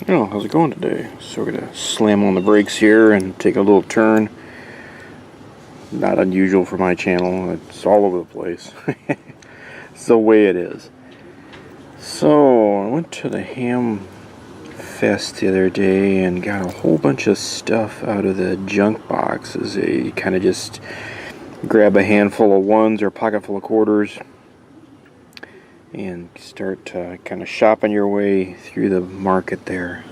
Oh, how's it going today? So we're gonna slam on the brakes here and take a little turn. Not unusual for my channel. It's all over the place. It's the way it is. So I went to the Hamfest the other day and got a whole bunch of stuff out of the junk boxes. You kind of just grab a handful of ones or a pocket full of quarters and start kind of shopping your way through the market there.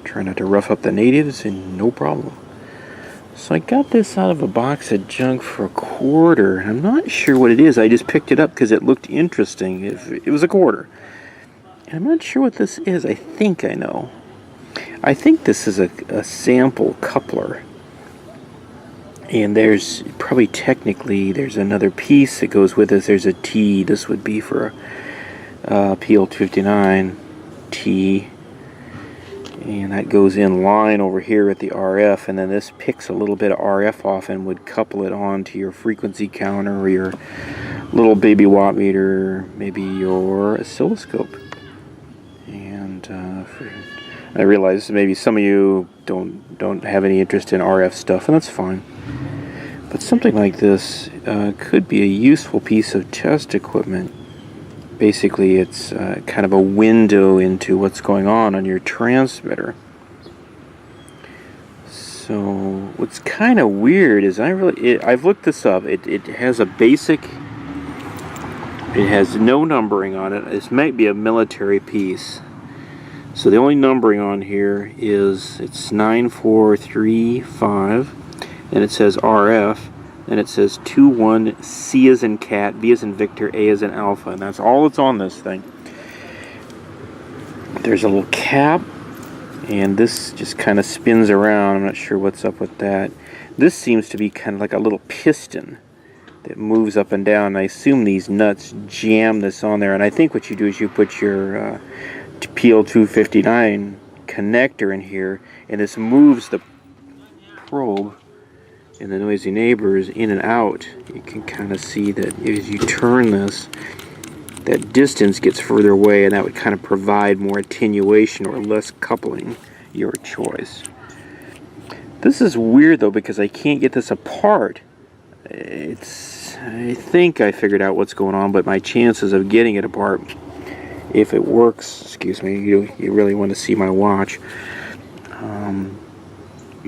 Try not to rough up the natives, and no problem. So I got this out of a box of junk for $1. I'm not sure what it is. I just picked it up because it looked interesting. It was $1. And I'm not sure what this is. I think I know. I think this is a sample coupler. And there's probably technically there's another piece that goes with this. There's a T. This would be for a PL259 T. And that goes in line over here at the RF, and then this picks a little bit of RF off and would couple it on to your frequency counter or your little baby watt meter, maybe your oscilloscope. And I realize maybe some of you don't have any interest in RF stuff, and that's fine. But something like this could be a useful piece of test equipment. Basically, it's kind of a window into what's going on your transmitter. So what's kind of weird is I've looked this up. It has a basic. It has no numbering on it. This might be a military piece. So the only numbering on here is it's 9435, and it says RF. And it says 21 C as in cat, B as in Victor, A as in alpha, and that's all that's on this thing. There's a little cap, and this just kind of spins around. I'm not sure what's up with that. This seems to be kind of like a little piston that moves up and down. I assume these nuts jam this on there, and I think what you do is you put your PL259 connector in here, and this moves the probe and the noisy neighbors in and out. You can kind of see that as you turn this, that distance gets further away, and that would kind of provide more attenuation or less coupling, your choice. This is weird though, because I can't get this apart. I think I figured out what's going on, but my chances of getting it apart, if it works, excuse me, you really want to see my watch.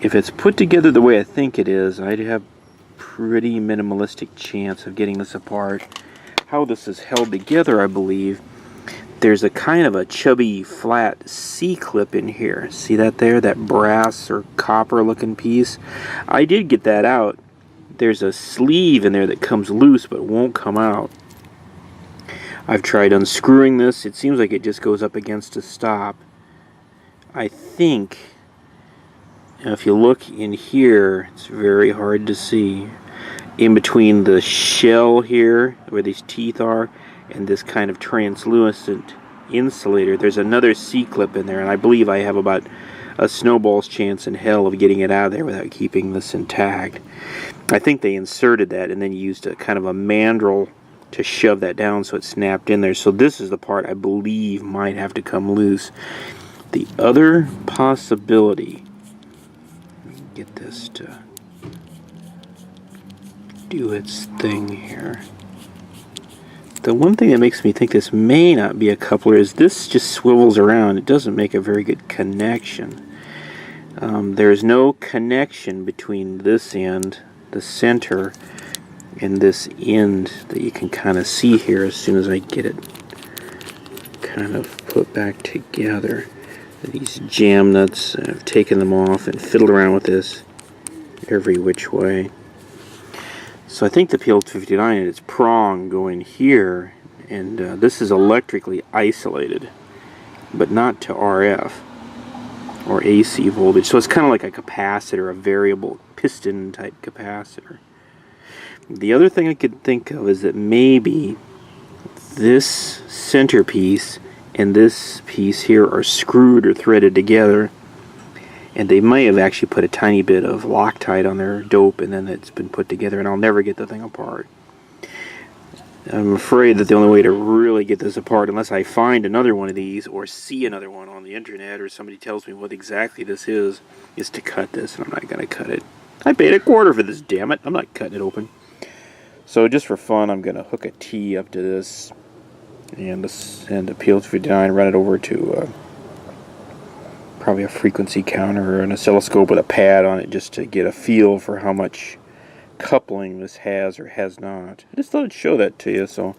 If it's put together the way I think it is, I'd have pretty minimalistic chance of getting this apart. How this is held together, I believe, there's a kind of a chubby flat C-clip in here. See that there? That brass or copper looking piece? I did get that out. There's a sleeve in there that comes loose but won't come out. I've tried unscrewing this. It seems like it just goes up against a stop. I think, if you look in here, it's very hard to see. In between the shell here, where these teeth are, and this kind of translucent insulator, there's another C-clip in there, and I believe I have about a snowball's chance in hell of getting it out of there without keeping this intact. I think they inserted that and then used a kind of a mandrel to shove that down so it snapped in there. So this is the part I believe might have to come loose. The other possibility, get this to do its thing here. The one thing that makes me think this may not be a coupler is this just swivels around. It doesn't make a very good connection. There is no connection between this end, the center, and this end that you can kind of see here as soon as I get it kind of put back together. These jam nuts, I've taken them off and fiddled around with this every which way. So I think the PL259 and its prong go in here, and this is electrically isolated, but not to RF or AC voltage. So it's kind of like a capacitor, a variable piston type capacitor. The other thing I could think of is that maybe this centerpiece and this piece here are screwed or threaded together, and they may have actually put a tiny bit of Loctite on their dope, and then it's been put together, and I'll never get the thing apart. I'm afraid that the only way to really get this apart, unless I find another one of these or see another one on the internet or somebody tells me what exactly this is to cut this, and I'm not going to cut it. I paid $0.25 for this, damn it. I'm not cutting it open. So just for fun, I'm going to hook a T up to this and send a PL259, run it over to probably a frequency counter or an oscilloscope with a pad on it just to get a feel for how much coupling this has or has not. I just thought I'd show that to you. So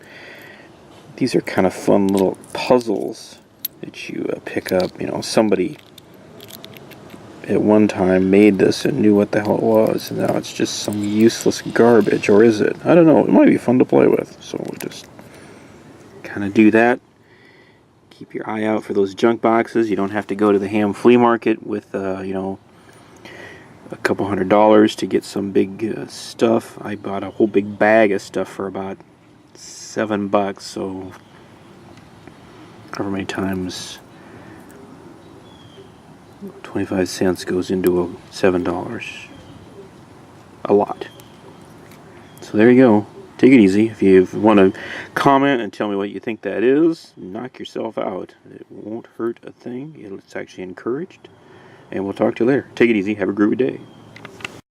these are kind of fun little puzzles that you pick up. You know, somebody at one time made this and knew what the hell it was, and now it's just some useless garbage. Or is it? I don't know. It might be fun to play with. So we'll just kind of do that. Keep your eye out for those junk boxes. You don't have to go to the ham flea market with you know, a couple $100 to get some big stuff. I bought a whole big bag of stuff for about $7, so however many times 25 cents goes into $7. A lot. So there you go. Take it easy. If you want to comment and tell me what you think that is, knock yourself out. It won't hurt a thing. It's actually encouraged. And we'll talk to you later. Take it easy. Have a groovy day.